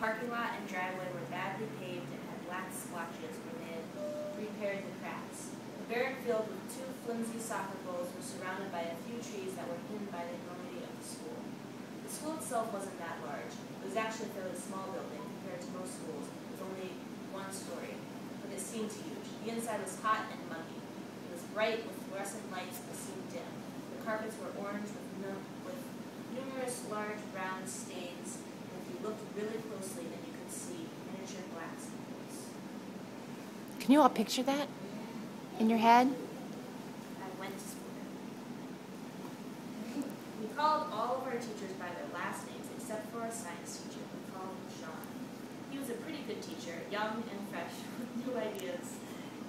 parking lot and driveway were badly paved and had black splotches where they had repaired the cracks. The barren field with two flimsy soccer goals was surrounded by a few trees that were hidden by the enormity of the school. The school itself wasn't that large. It was actually a fairly small building compared to most schools, with only one story, but it seemed huge. The inside was hot and muggy. It was bright with fluorescent lights that seemed dim. The carpets were orange with numerous large brown stains, and if you looked really closely, then you could see miniature black symbols. Can you all picture that in your head? I went to school there. We called all of our teachers by their last names, except for our science teacher. We called him Sean. He was a pretty good teacher, young and fresh, with new ideas.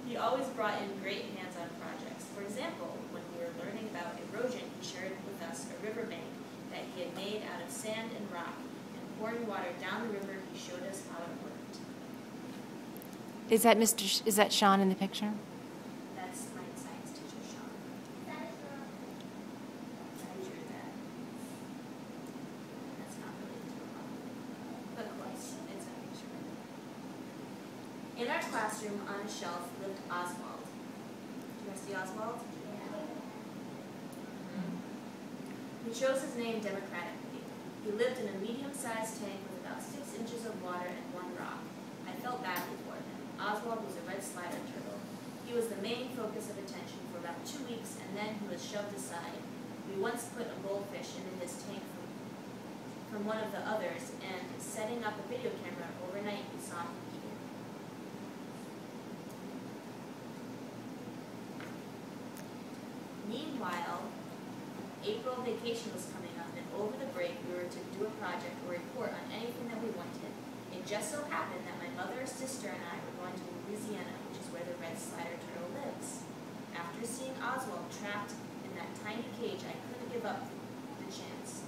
He always brought in great hands-on projects. For example, when we were learning about erosion, he shared with us a riverbank that he had made out of sand and rock, and pouring water down the river, he showed us how it worked. Is that Sean in the picture? That's my science teacher, Sean. I drew that. That's not really too long, but close. It's a picture. In our classroom, on a shelf, lived Oswald. Do you guys see Oswald? He chose his name democratically. He lived in a medium-sized tank with about 6 inches of water and 1 rock. I felt badly for him. Oswald was a red slider turtle. He was the main focus of attention for about 2 weeks, and then he was shoved aside. We once put a goldfish into his tank from one of the others, and setting up a video camera overnight, we saw him eat it. Meanwhile, April vacation was coming up, and over the break we were to do a project or report on anything that we wanted. It just so happened that my mother, sister, and I were going to Louisiana, which is where the red slider turtle lives. After seeing Oswald trapped in that tiny cage, I couldn't give up the chance.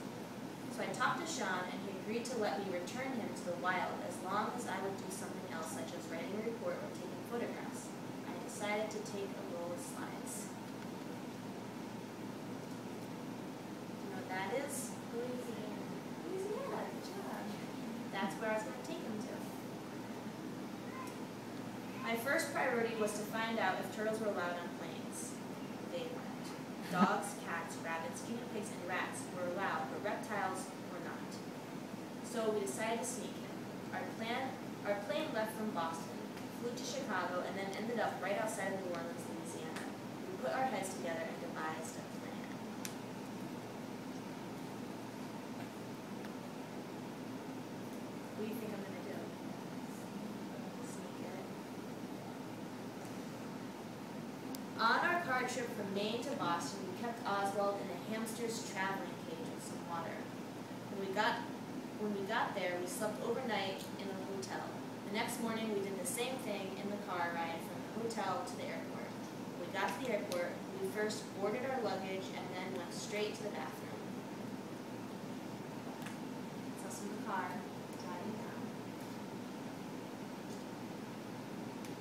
So I talked to Sean, and he agreed to let me return him to the wild as long as I would do something else, such as writing a report or taking photographs. I decided to take a roll of slides. That is Louisiana. Louisiana, good job. That's where I was going to take him to. My first priority was to find out if turtles were allowed on planes. They weren't. Dogs, cats, rabbits, guinea pigs, and rats were allowed, but reptiles were not. So we decided to sneak him. Our plane left from Boston, flew to Chicago, and then ended up right outside of New Orleans, Louisiana. We put our heads together and devised a plan. What do you think I'm going to do? Sneak it. On our car trip from Maine to Boston, we kept Oswald in a hamster's traveling cage with some water. When we got there, we slept overnight in a hotel. The next morning, we did the same thing in the car ride from the hotel to the airport. When we got to the airport, we first boarded our luggage and then went straight to the bathroom. It's us in the car.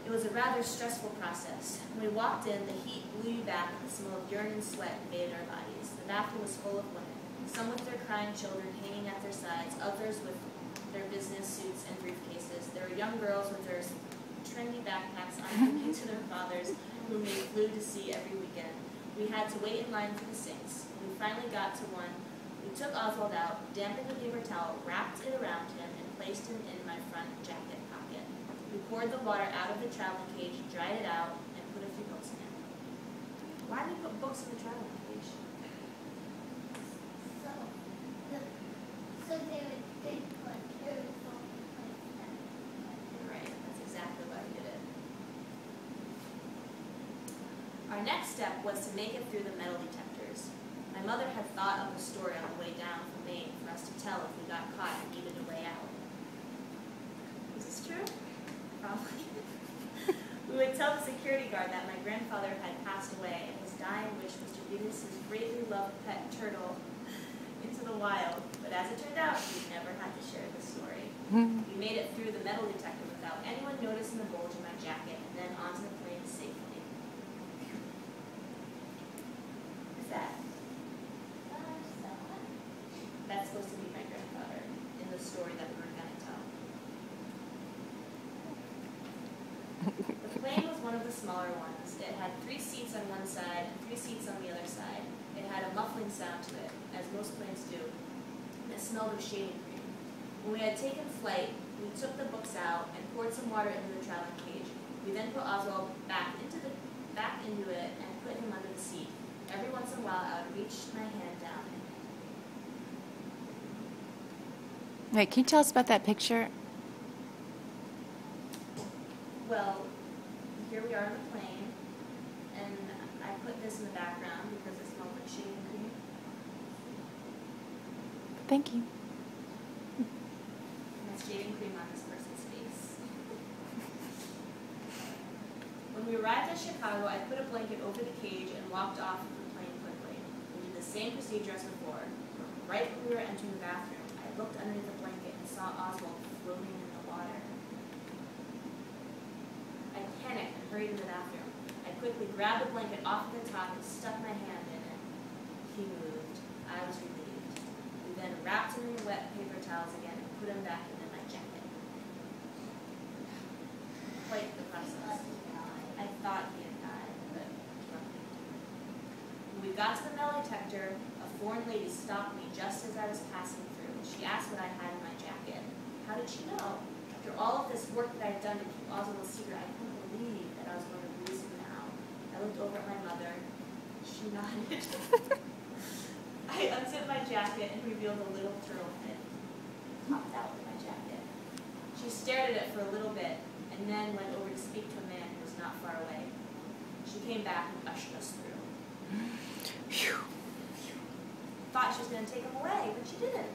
It was a rather stressful process. When we walked in, the heat blew you back and the smell of urine and sweat invaded our bodies. The bathroom was full of women, some with their crying children hanging at their sides, others with their business suits and briefcases. There were young girls with their trendy backpacks on to their fathers, whom they flew to see every weekend. We had to wait in line for the sinks. When we finally got to one, we took Oswald out, dampened the paper towel, wrapped it around him, and placed him in my front jacket pocket. We poured the water out of the traveling cage, dried it out, and put a few books in it. Why do we put books in the traveling cage? So they would think like it was all like that. Right, that's exactly why we did it. Our next step was to make it through the metal detectors. My mother had thought of a story on the way down from Maine for us to tell if we got caught and needed a way out. Is this true? Probably. We would tell the security guard that my grandfather had passed away and his dying wish was to release his greatly loved pet turtle into the wild. But as it turned out, we never had to share this story. We made it through the metal detector without anyone noticing the bulge in my jacket and then onto the plane safely. Who's that? That's supposed to be my grandfather in the story that we were going to tell. of the smaller ones. It had 3 seats on one side and 3 seats on the other side. It had a muffling sound to it, as most planes do, and it smelled of shaving cream. When we had taken flight, we took the books out and poured some water into the traveling cage. We then put Oswald back into it and put him under the seat. Every once in a while, I would reach my hand down and Wait, can you tell us about that picture? well, here we are on the plane, and I put this in the background because it smelled like shaving cream. Thank you. And that's shaving cream on this person's face. When we arrived at Chicago, I put a blanket over the cage and walked off of the plane quickly. We did the same procedure as before. Right when we were entering the bathroom, I looked underneath the blanket and saw Oswald floating in the water. I panicked and hurried to the bathroom. I quickly grabbed the blanket off the top and stuck my hand in it. He moved. I was relieved. We then wrapped him in wet paper towels again and put him back into my jacket. Quite the process. I thought he had died, but nothing. When we got to the metal detector, a foreign lady stopped me just as I was passing through. She asked what I had in my jacket. How did she know? After all of this work that I had done to keep Oswald a secret, I couldn't believe that I was going to lose him now. I looked over at my mother. She nodded. I unzipped my jacket and revealed a little turtle fin. Popped out with my jacket. She stared at it for a little bit and then went over to speak to a man who was not far away. She came back and ushered us through. Phew. Thought she was going to take him away, but she didn't.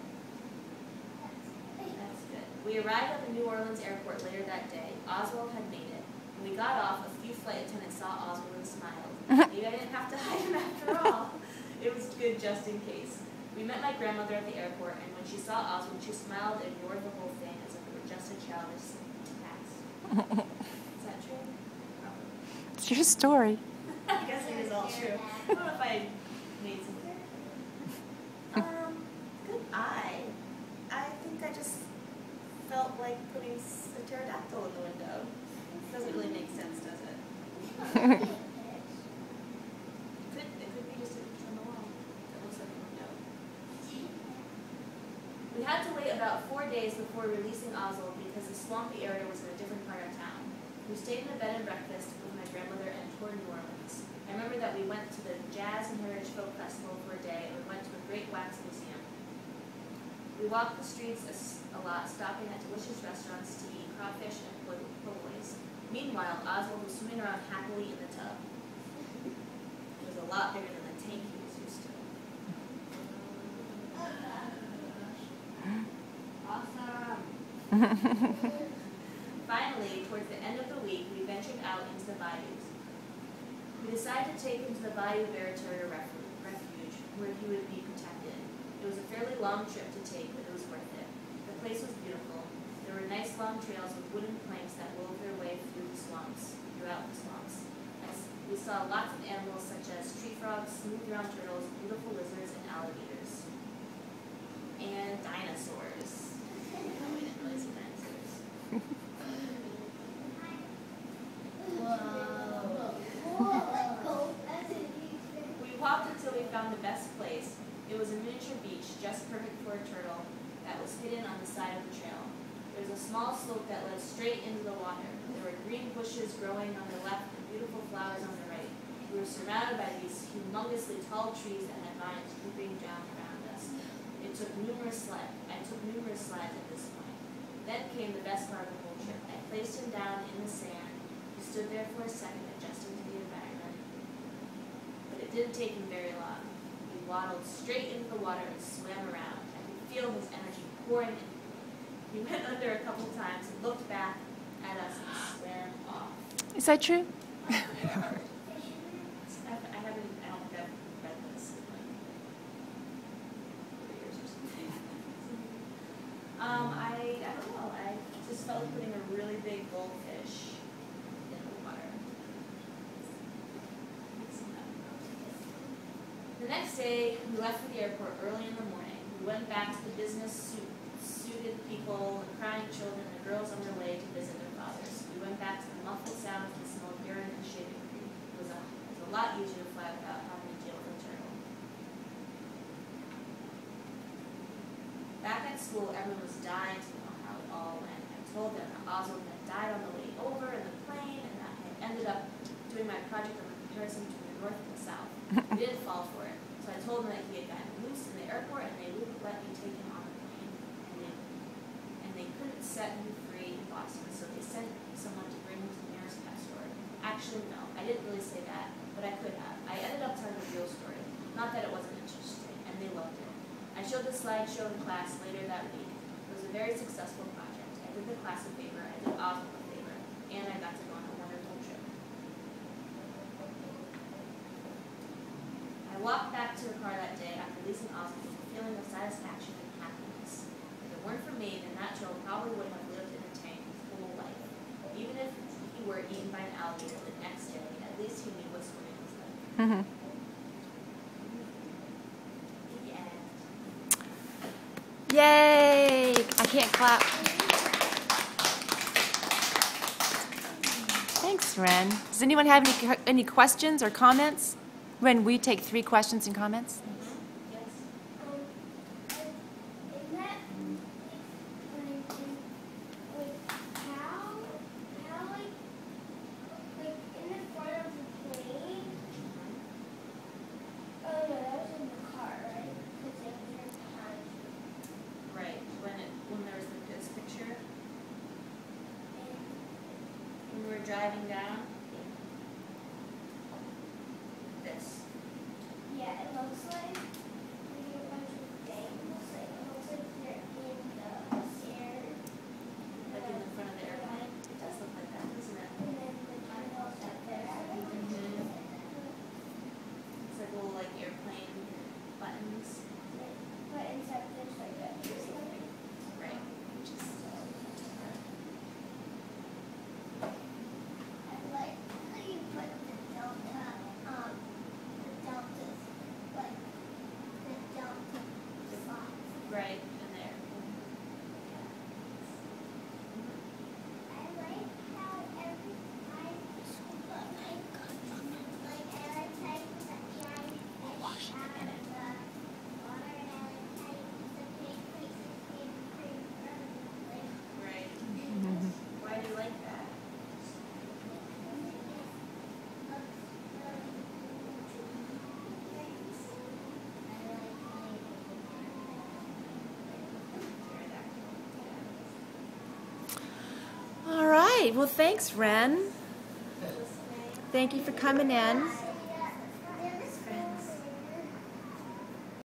That's good. We arrived at the New Orleans airport later that day. Oswald had made it. When we got off, a few flight attendants saw Oswald and smiled. Maybe I didn't have to hide him after all. It was good just in case. We met my grandmother at the airport, and when she saw Oswald, she smiled and ignored the whole thing as if it were just a childish task. Is that true? Probably. It's your story. I guess it is all true. I don't know if I made some. Good eye. I think I just felt like putting a pterodactyl in the window. Doesn't really make sense, does it? It could be just a picture on the wall that looks like a window. We had to wait about 4 days before releasing Oswald because the swampy area was in a different part of town. We stayed in a bed and breakfast with my grandmother and toured New Orleans. I remember that we went to the Jazz and Heritage Folk Festival for a day and we went to a great wax museum. We walked the streets a lot, stopping at delicious restaurants to eat crawfish and po' boys. Meanwhile, Oswald was swimming around happily in the tub. It was a lot bigger than the tank he was used to. Awesome! Finally, towards the end of the week, we ventured out into the bayous. We decided to take him to the Bayou Territorial Refuge, where he would be protected. It was a fairly long trip to take, but it was worth it. The place was beautiful. There were nice long trails with wooden planks that wove their way throughout the swamps. We saw lots of animals such as tree frogs, smooth-ground turtles, beautiful lizards, and alligators. And dinosaurs. No, we didn't really see dinosaurs. We walked until we found the best place. It was a miniature beach, just perfect for a turtle, that was hidden on the side of the trail. There was a small slope that led straight into the water. There were green bushes growing on the left and beautiful flowers on the right. We were surrounded by these humongously tall trees that had vines drooping down around us. I took numerous slides at this point. Then came the best part of the whole trip. I placed him down in the sand. He stood there for a second, adjusting to the environment. But it didn't take him very long. He waddled straight into the water and swam around. I could feel his energy pouring in. He went under a couple times and looked back at us and swam off. Is that true? I don't think I've read this in like 4 years or something. I don't know. I just felt like putting a really big goldfish in the water. The next day, we left for the airport early in the morning. We went back to the business-suited people, the crying children, and the girls on their way to visit their fathers. We went back to the muffled sounds and the smell of urine and school, everyone was dying to know how it all went. I told them that Oswald had died on the way over in the plane, and that I ended up doing my project on the comparison between the North and the South. He didn't fall for it, so I told them that he had gotten loose in the airport, and they wouldn't let me take him on the plane. And they couldn't set him free in Boston, so they sent someone to bring him to the nearest pet store. Actually, no, I didn't really say that, but I could have. I ended up telling the real story. Not that it wasn't interesting, and they loved it. I showed the slideshow in class later that week. It was a very successful project. I did the class a favor, I did Oswald a favor, and I got to go on a wonderful trip. I walked back to the car that day after releasing Oswald with a feeling of satisfaction and happiness. If it weren't for me, then that troll probably would have lived in a tank his whole life. Even if he were eaten by an alligator the next day, at least he knew what swimming was like. Yay! I can't clap. Thanks, Wren. Does anyone have any questions or comments? Wren, will you take 3 questions and comments? Yes. In that, how, in the front of the plane, oh no, that was in the car, right? Because it was your behind you. Right, when there was this picture, when we were driving down, this. Yeah, it looks like maybe a bunch of things. It looks like they're in the stairs. Like in the front of the airplane. It does look like that, doesn't it? And then the tunnels up there. It's like little like airplane buttons. But inside there's like a Right. I like how you put the delta, like the delta spots. Right, in there. I like how every time, like every time that the fish out of the water, and I like how the big pieces in cream like. Right. Why do you like that? All right. Well, thanks, Wren. Thank you for coming in.